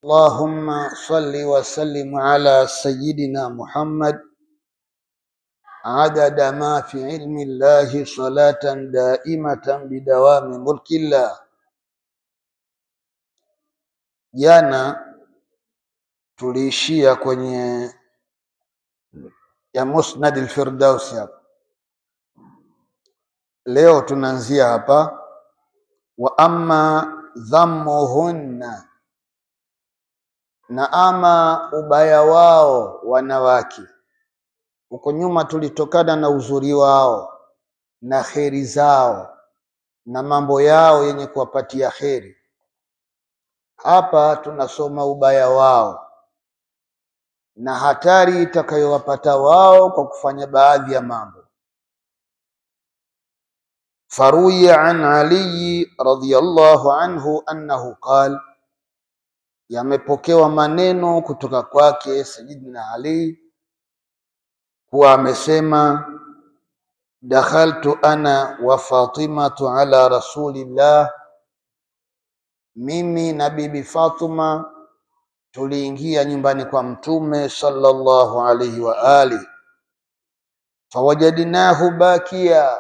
اللهم صل وسلم على سيدنا محمد عدد ما في علم الله صلاة دائمة بدوام ملك الله. Jana tuliishia kwenye ya Musnad al-Firdaus hapa. Leo tunaanzia hapa wa amma dhammuhunna, na ama ubaya wao wanawake. Huko nyuma tulitokana na uzuri wao na kheri zao na mambo yao yenye kuwapatia kheri. Hapa tunasoma ubaya wao na hatari itakayowapata wao kwa kufanya baadhi ya mambo. Faruya an Ali radhiyallahu anhu annahu qala, yamepokewa maneno kutoka kwake Sayyidina Ali kuwa amesema, dakhaltu ana wa Fatimatu ala rasulillah, mimi na bibi Fatima tuliingia nyumbani kwa mtume sallallahu alayhi wa ali. Fawajadnahu bakia,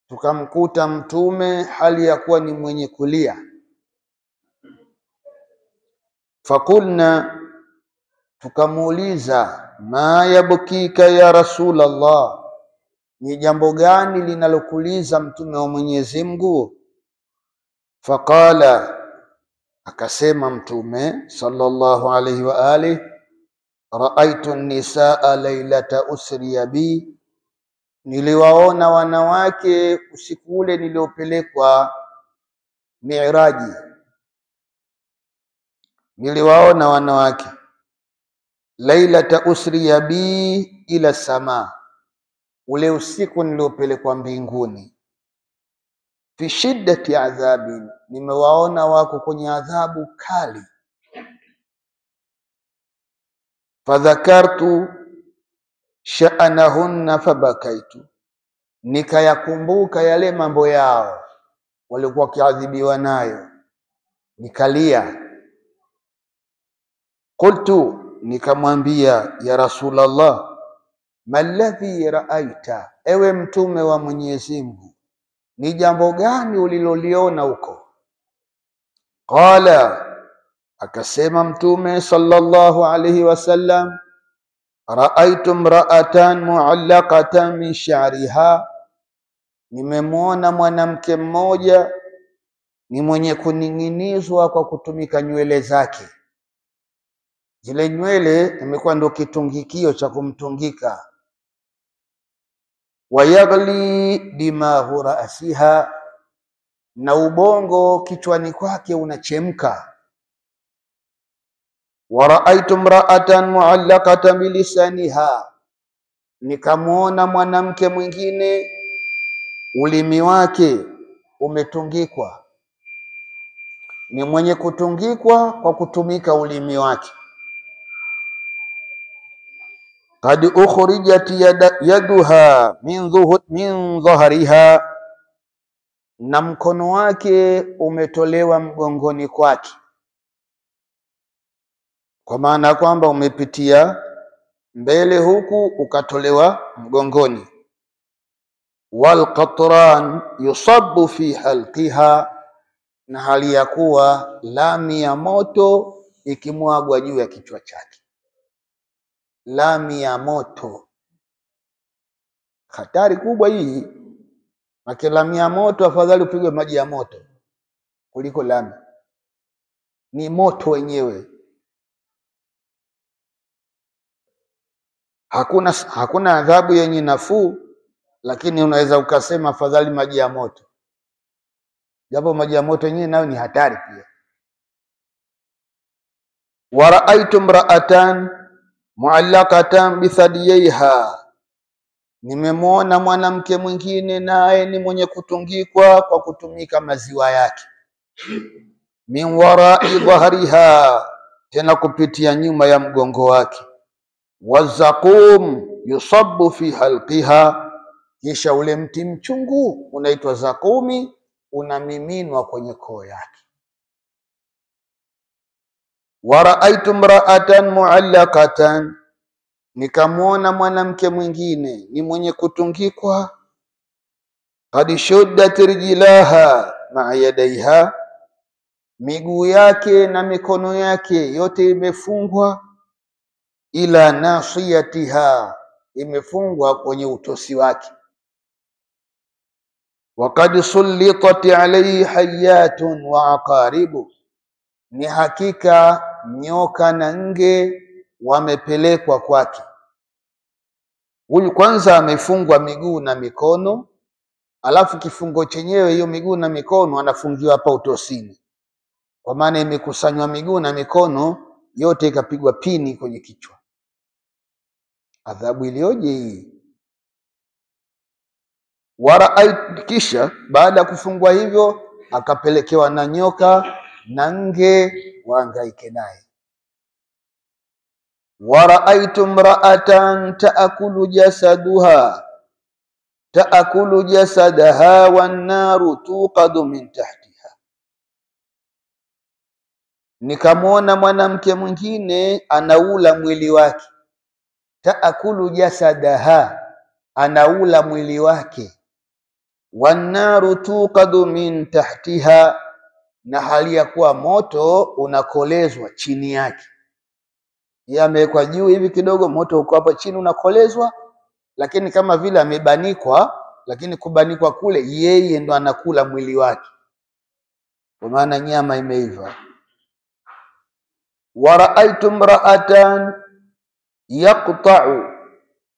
tukamkuta mtume hali ya kuwa ni mwenye kulia. Fakulna, tukamuuliza, ma yabkika ya Rasulallah, ni jambo gani linalokuliza mtume wa Mwenyezi Mungu? Faqala, akasema mtume sallallahu alayhi wa alihi, raaitu nisaa lailata usriya bi, niliwaona wanawake usiku ule niliopelekwa Mi'raji. Niliwaona wanawake lailata usriya bi ila sama, ule usiku niliopelekwa mbinguni. Fi shiddati adhabin, nimewaona wako kwenye adhabu kali. Fadhakartu sha'anahunna fabakaitu, nikayakumbuka yale mambo yao walikuwa wakiadhibiwa nayo, nikalia. Qultu, nikamwambia, ya Rasulallah, maladhi raaita, ewe mtume wa Mwenyezi Mungu, ni jambo gani uliloliona huko? Qala, akasema mtume sallallahu alayhi wasallam, raaitu imra'atan mu'allaqatan min sha'riha, nimemwona mwanamke mmoja ni mwenye kuning'inizwa kwa kutumika nywele zake. Zile nywele imekuwa ndio kitungikio cha kumtungika. Wayaghli dimahu ra'siha, na ubongo kichwani kwake unachemka. Wa raaitu imra'atan mu'allaqatan bilisaniha, nikamwona mwanamke mwingine ulimi wake umetungikwa, ni mwenye kutungikwa kwa kutumika ulimi wake. Qad ukhrijat yaduha min dhahriha, na mkono wake umetolewa mgongoni kwake, kwa maana kwamba umepitia mbele huku ukatolewa mgongoni. Wal qatran yusabbu fi halqiha, na hali ya kuwa lami ya moto ikimwagwa juu ya kichwa chake. Lami ya moto, hatari kubwa hii. Maki lami ya moto, afadhali upigwe maji ya moto kuliko lami. Ni moto wenyewe. Hakuna adhabu yenye nafuu, lakini unaweza ukasema afadhali maji ya moto, japo maji ya moto yenyewe nayo ni hatari pia. Wa raaitu imra'atan mu'allaqatan bi thadiyaiha, nimemwona mwanamke mwingine naye ni mwenye kutungikwa kwa kutumika maziwa yake. Min wara'i dhahriha, tena kupitia nyuma ya mgongo wake. Wazaqum yusabbu fi halqiha, kisha ule mti mchungu unaitwa zakumi unamiminwa kwenye koo yake. Wa raaitu imra'atan mu'allaqatan, nikamwona mwanamke mwingine ni mwenye kutungikwa, qad shuddat rijlaha ma'a yadayha, miguu yake na mikono yake yote imefungwa, ila nasiyatiha, imefungwa kwenye utosi wake. Waqad sullitat alayhi hayatun wa aqaribu, ni hakika nyoka na nge wamepelekwa kwake. Huyu kwanza amefungwa miguu na mikono, alafu kifungo chenyewe hiyo miguu na mikono anafungiwa hapa utosini, kwa maana imekusanywa miguu na mikono yote ikapigwa pini kwenye kichwa. Adhabu ilioje hii! Kisha baada ya kufungwa hivyo akapelekewa na nyoka na nge waangaike naye. Wa raaitu imra'atan taakulu jasadaha wan naru tuqadu min tahtiha, nikamwona mwanamke mwingine anaula mwili wake. Taakulu jasadaha, anaula mwili wake. Wan naru tuqadu min tahtiha, na hali ya kuwa moto unakolezwa chini yake. Yeye amewekwa juu hivi kidogo, moto uko hapa chini unakolezwa, lakini kama vile amebanikwa, lakini kubanikwa kule yeye ndo anakula mwili wake, kwa maana nyama imeiva. Wa raaitu imra'atan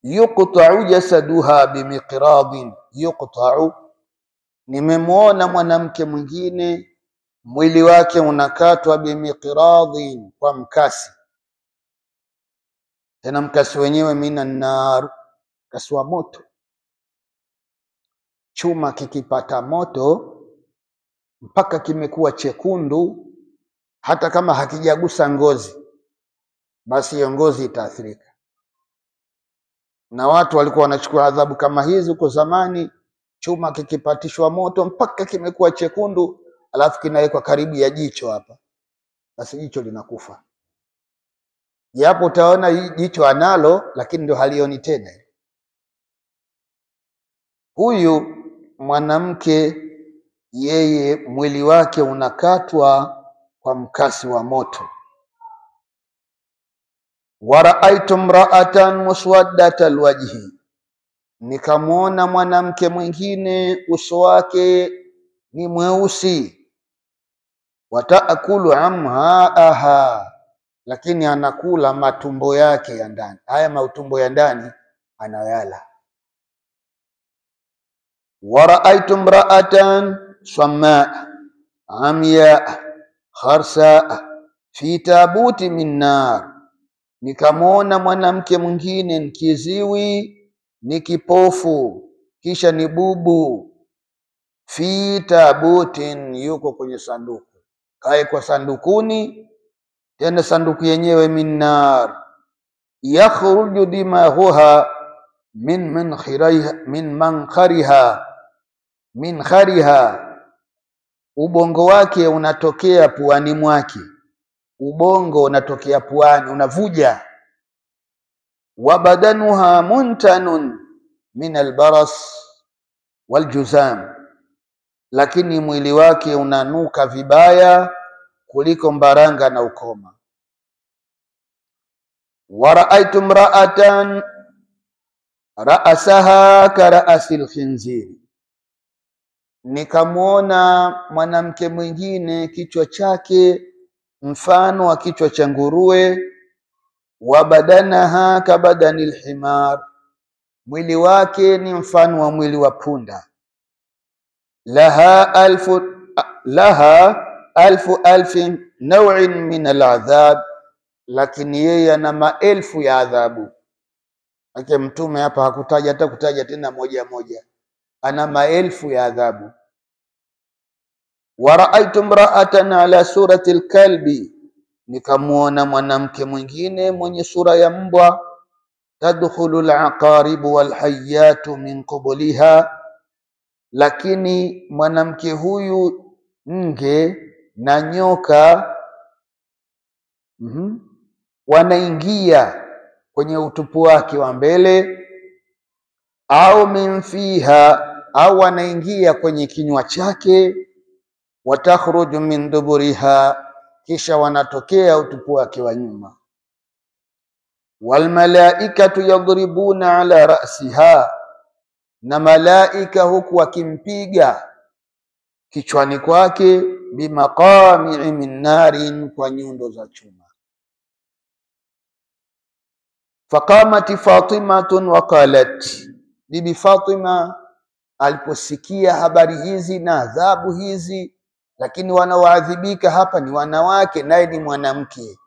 yuqta'u jasaduha bimiqradin yuqta'u, nimemwona mwanamke mwingine mwili wake unakatwa bimiqradin, kwa mkasi. Tena mkasi wenyewe minan nar, mkasi wa moto. Chuma kikipata moto mpaka kimekuwa chekundu, hata kama hakijagusa ngozi, basi hiyo ngozi itaathirika. Na watu walikuwa wanachukua adhabu kama hizi huko zamani. Chuma kikipatishwa moto mpaka kimekuwa chekundu, alafu kinawekwa karibu ya jicho hapa, basi jicho linakufa. Japo utaona hii jicho analo, lakini ndio halioni tena. Huyu mwanamke yeye mwili wake unakatwa kwa mkasi wa moto. Wa raaitu imra'atan muswaddatal wajhi, nikamwona mwanamke mwingine uso wake ni mweusi. Wataakulu amhaaha, lakini anakula matumbo yake ya ndani. Haya matumbo ya ndani anayala. Wa raaitu imra'atan sammaa amya kharsa fi tabuti min nar, nikamwona mwanamke mwingine ni kiziwi, ni kipofu, kisha ni bubu. Fi tabutin, yuko kwenye sanduku, kae kwa sandukuni, tena sanduku yenyewe min nar. Yakhruju dimahuha min khariha, ubongo wake unatokea puani mwake. Ubongo unatokea puani, unavuja. Wa badanuha muntanun min albaras waljuzam, lakini mwili wake unanuka vibaya kuliko mbaranga na ukoma. Wa raaitu imra'atan ra'saha ka ra'sil khinziri, nikamwona mwanamke mwingine kichwa chake mfano wa kichwa cha nguruwe. Wa badanaha ka badanil himar, mwili wake ni mfano wa mwili wa punda. Laha alfu naw'in min al'adhab, lakini yeye ana maelfu ya adhabu. Ake mtume hapa hakutaja hata kutaja tena moja moja, ana maelfu ya adhabu. Wa raaitu imra'atan ala surati alkalbi, nikamwona mwanamke mwingine mwenye sura ya mbwa. Tadkhulu alaqaribu walhayatu min qabliha, lakini mwanamke huyu nge na nyoka wanaingia kwenye utupu wake wa mbele, au min fiha, au wanaingia kwenye kinywa chake, watakhruju min duburiha, kisha wanatokea utupu wake wa nyuma. Walmalaikatu yadribuna ala ra'siha, na malaika huku wakimpiga kichwani kwake, bimaqami'i min narin, kwa nyundo za chuma. Faqamat Fatimatun wa qalat, Bibi Fatima aliposikia habari hizi na adhabu hizi, lakini wanaoadhibika hapa ni wanawake, naye ni mwanamke,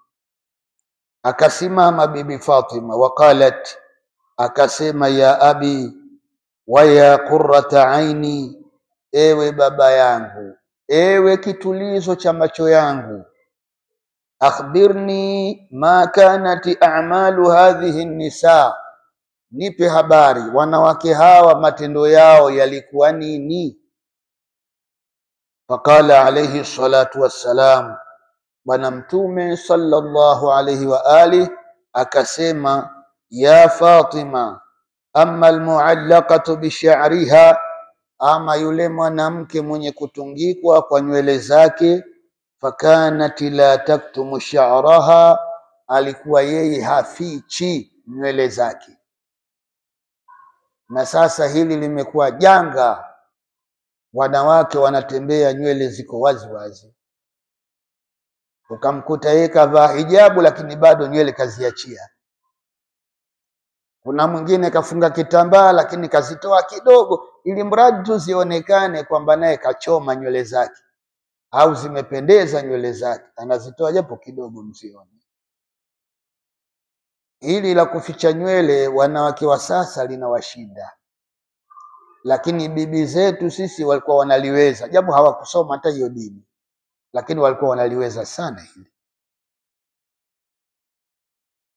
akasimama Bibi Fatima, waqalat, akasema, ya abi wa ya qurrata aini, ewe baba yangu, ewe kitulizo cha macho yangu, akhbirni ma kanat a'malu hadhihi nisa, nipe habari wanawake hawa matendo yao yalikuwa nini? Faqala alayhi salatu wassalam, Bwana Mtume sallallahu alayhi wa alihi akasema, ya Fatima, amma almuallaqatu bisha'riha, ama yule mwanamke mwenye kutungikwa kwa nywele zake, fakanat la taktumu sha'raha, alikuwa yeye hafichi nywele zake. Na sasa hili limekuwa janga, wanawake wanatembea nywele ziko wazi wazi, ukamkuta yeye kavaa hijabu lakini bado nywele kaziachia. Kuna mwingine kafunga kitambaa lakini kazitoa kidogo, ili mradi tu zionekane kwamba naye kachoma nywele zake au zimependeza nywele zake, anazitoa japo kidogo msione. Hili la kuficha nywele wanawake wa sasa linawashinda, lakini bibi zetu sisi walikuwa wanaliweza, japo hawakusoma hata hiyo dini, lakini walikuwa wanaliweza sana hili.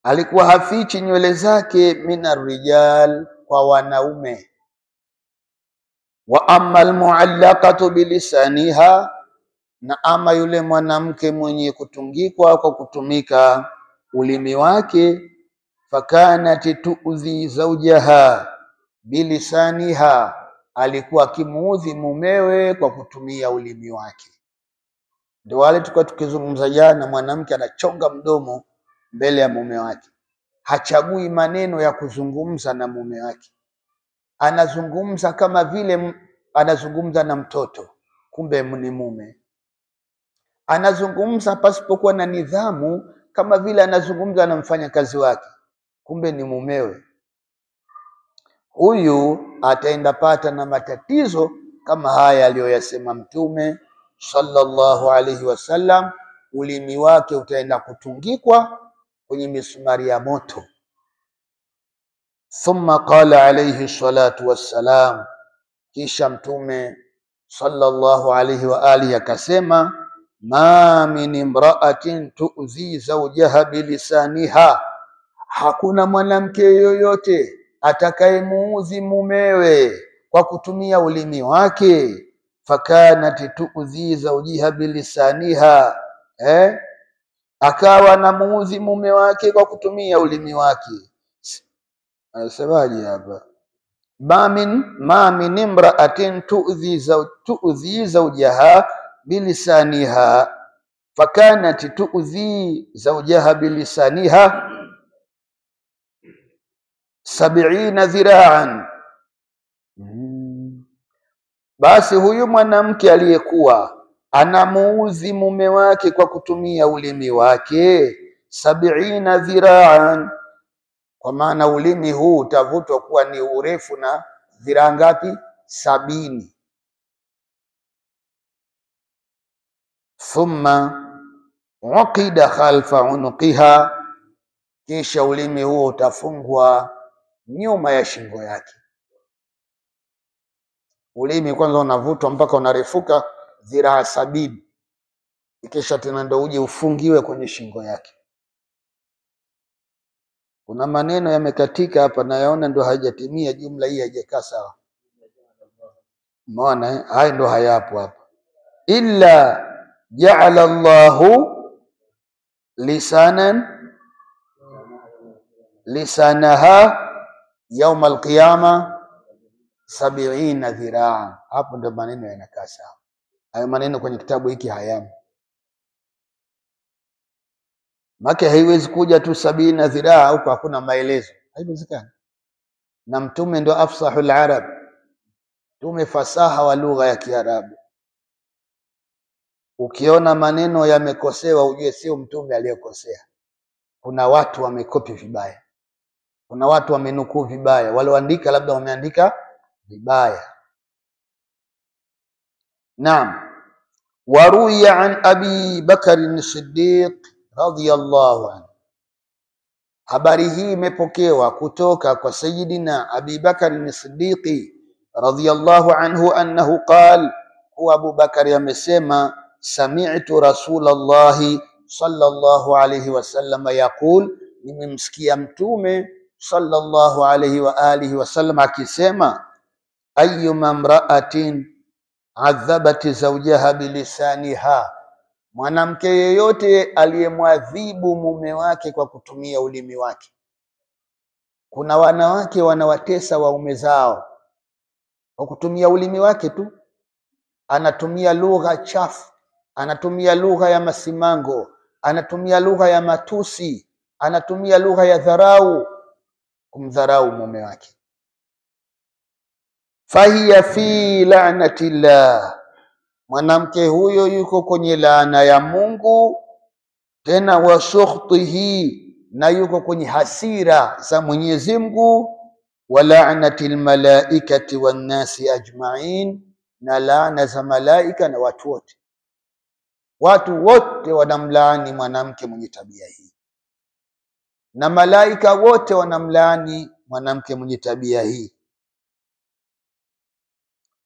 Alikuwa hafichi nywele zake minar rijal, kwa wanaume. Wa amma almuallaqatu bilisaniha, na ama yule mwanamke mwenye kutungikwa kwa kutumika ulimi wake, fakanat tu'dhi zawjaha bilisaniha, alikuwa akimuudhi mumewe kwa kutumia ulimi wake. Ndio wale tulikuwa tukizungumza jana, mwanamke anachonga mdomo mbele ya mume wake, hachagui maneno ya kuzungumza na mume wake, anazungumza kama vile anazungumza na mtoto, kumbe ni mume. Anazungumza pasipokuwa na nidhamu, kama vile anazungumza na mfanyakazi wake, kumbe ni mumewe. Huyu ataenda pata na matatizo kama haya aliyoyasema Mtume sallallahu alaihi wasallam, ulimi wake utaenda kutungikwa kwenye misumari ya moto. Thumma qala alayhi salatu wassalam, kisha Mtume sallallahu alayhi wa alihi akasema, ma min imra'atin tu'zi zawjaha bilisaniha, hakuna mwanamke yoyote atakayemuudhi mumewe kwa kutumia ulimi wake. Fakanat tu'zi zawjiha bilisaniha, akawa namuudhi mume wake kwa kutumia ulimi wake. Anasemaje hapa? Ma min imra'atin tu'zi zawjaha bilisaniha, fakanat tu'zi zawjaha bilisaniha 70 dhira'an. Basi huyu mwanamke aliyekuwa anamuudhi mume wake kwa kutumia ulimi wake 70 dhira'an, kwa maana ulimi huu utavutwa kuwa ni urefu na dhiraa ngapi? 70. Thumma uqida khalfa unuqiha, kisha ulimi huo utafungwa nyuma ya shingo yake. Ulimi kwanza unavutwa mpaka unarefuka dhiraa 70, kisha tena ndio uje ufungiwe kwenye shingo yake. Kuna maneno yamekatika hapa na yaona ndio haijatimia, jumla hii haijakaa sawa. Umeona haya ndio hayapo hapa. Illa ja'ala Allahu lisanaha yauma alqiyama 70 dhiraa. Hapo ndio maneno yanakaa sawa. Hayo maneno kwenye kitabu hiki hayamo. Maka haiwezi kuja tu 70 dhiraa huko hakuna maelezo. Haiwezekani. Na mtume ndio afsahul arab. Mtume fasaha wa lugha ya Kiarabu. Ukiona maneno yamekosewa ujue sio mtume aliyekosea. Kuna watu wamekopi vibaya. Kuna watu wamenukuu vibaya. Walioandika labda wameandika vibaya. Naam. Waruya an Abi Bakr as-Siddiq radhiyallahu anhu. Habari hii imepokewa kutoka kwa Sayyidina Abi Bakr as-Siddiq radhiyallahu anhu annahu qala, huwa Abu Bakari amesema, sami'tu Rasulullah sallallahu alayhi wasallam yaqul, nimemsikia mtume sallallahu alayhi wa alihi wasallam akisema, ayyuma imra'atin adhabat zawjaha bilisaniha, mwanamke yeyote aliyemwadhibu mume wake kwa kutumia ulimi wake. Kuna wanawake wanawatesa waume zao kwa kutumia ulimi wake tu. Anatumia lugha chafu, anatumia lugha ya masimango, anatumia lugha ya matusi, anatumia lugha ya dharau, kumdharau mume wake. Fahiya fi la'natillah, mwanamke huyo yuko kwenye laana ya Mungu, tena wa sukhtihi, na yuko kwenye hasira za Mwenyezi Mungu, wa la'natil malaikati wan nasi ajma'in, na laana za malaika na watu wote. Watu wote wanamlaani mwanamke mwenye tabia hii, na malaika wote wanamlaani mwanamke mwenye tabia hii.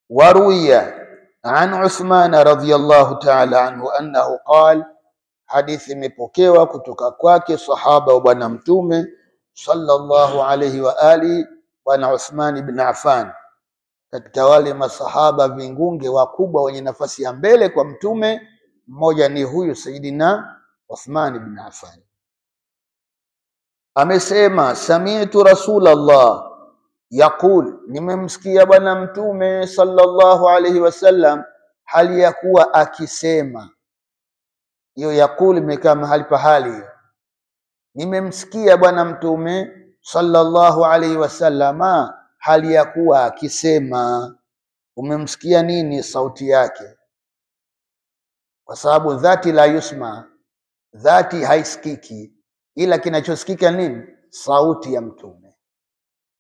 Waruya an Uthman radhiyallahu ta'ala anhu annahu qala, hadithi imepokewa kutoka kwake sahaba wa bwana mtume sallallahu alayhi wa ali, bwana Uthman ibn Affan, katika wale masahaba vingunge wakubwa wenye nafasi ya mbele kwa mtume. Mmoja ni huyu Sayyidina Uthman ibn Affan. Amesema, sami'tu Rasulullah yaqul, nimemsikia bwana mtume sallallahu alayhi wasallam hali ya kuwa akisema. Hiyo yaqul imekaa mahali pahali hiyo. Nimemsikia bwana mtume sallallahu alayhi wasallama hali ya kuwa akisema. Umemsikia nini? Sauti yake, kwa sababu dhati la yusma, dhati haisikiki, ila kinachosikika nini? Sauti ya mtume.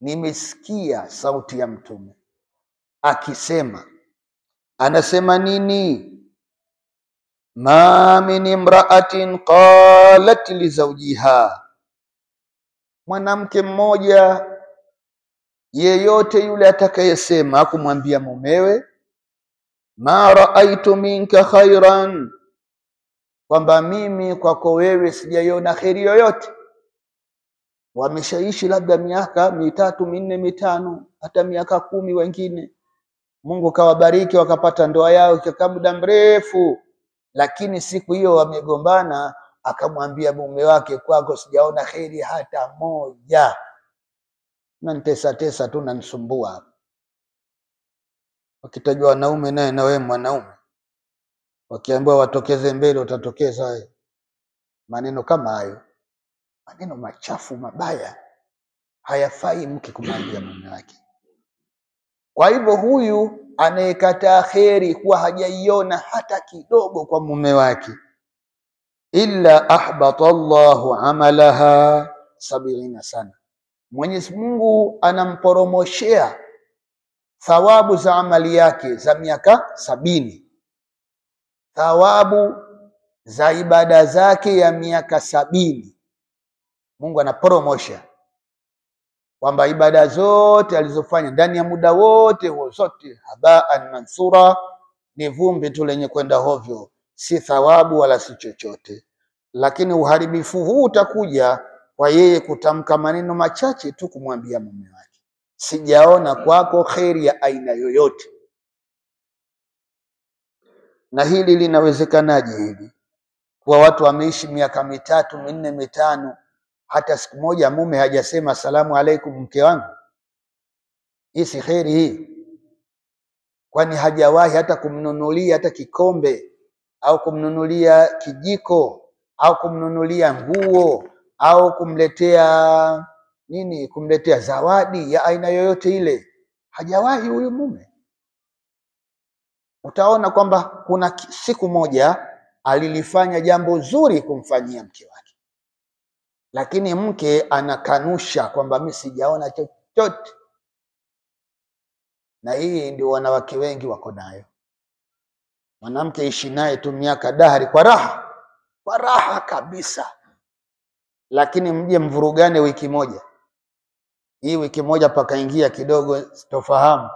Nimesikia sauti ya mtume akisema. Anasema nini? Ma min imra'atin qalat li zawjiha, mwanamke mmoja yeyote yule atakayesema kumwambia mumewe, ma ra'aitu minka khairan, kwamba mimi kwako wewe sijaiona kheri yoyote. Wameshaishi labda miaka 3, 4, 5, hata miaka 10 wengine. Mungu kawabariki wakapata ndoa yao ikakaa muda mrefu, lakini siku hiyo wamegombana, akamwambia mume wake, kwako sijaona kheri hata moja. Na nitesa tu nanisumbua. Wakitajwa wanaume naye na wewe mwanaume, wakiambiwa watokeze mbele utatokeza wewe. Maneno kama hayo, maneno machafu mabaya, hayafai mke kumwambia mume wake. Kwa hivyo huyu anayekataa kheri kuwa hajaiona hata kidogo kwa mume wake, illa ahbata Allahu amalaha 70 sana, Mwenyezi Mungu anamporomoshea thawabu za amali yake za miaka 70, thawabu za ibada zake ya miaka 70. Mungu anaporomosha kwamba ibada zote alizofanya ndani ya muda wote huo, zote habaan mansura, ni vumbi tu lenye kwenda hovyo, si thawabu wala si chochote. Lakini uharibifu huu utakuja kwa yeye kutamka maneno machache tu kumwambia mume wake, sijaona kwako kheri ya aina yoyote. Na hili linawezekanaje hili? Kwa watu wameishi miaka 3, 4, 5, hata siku moja mume hajasema asalamu alaikum mke wangu. Hii si kheri hii? Kwani hajawahi hata kumnunulia hata kikombe au kumnunulia kijiko au kumnunulia nguo au kumletea nini, kumletea zawadi ya aina yoyote ile? Hajawahi huyu mume. Utaona kwamba kuna siku moja alilifanya jambo zuri kumfanyia mke wake, lakini mke anakanusha kwamba mimi sijaona chochote. Na hii ndio wanawake wengi wako nayo. Mwanamke ishi naye tu miaka dahari kwa raha kabisa, lakini mje mvurugane wiki moja. Hii wiki moja pakaingia kidogo sitofahamu,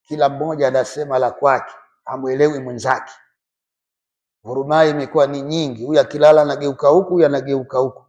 kila mmoja anasema la kwake, hamuelewi mwenzake. Vurumai imekuwa ni nyingi, huyu akilala anageuka huku, huyu anageuka huku.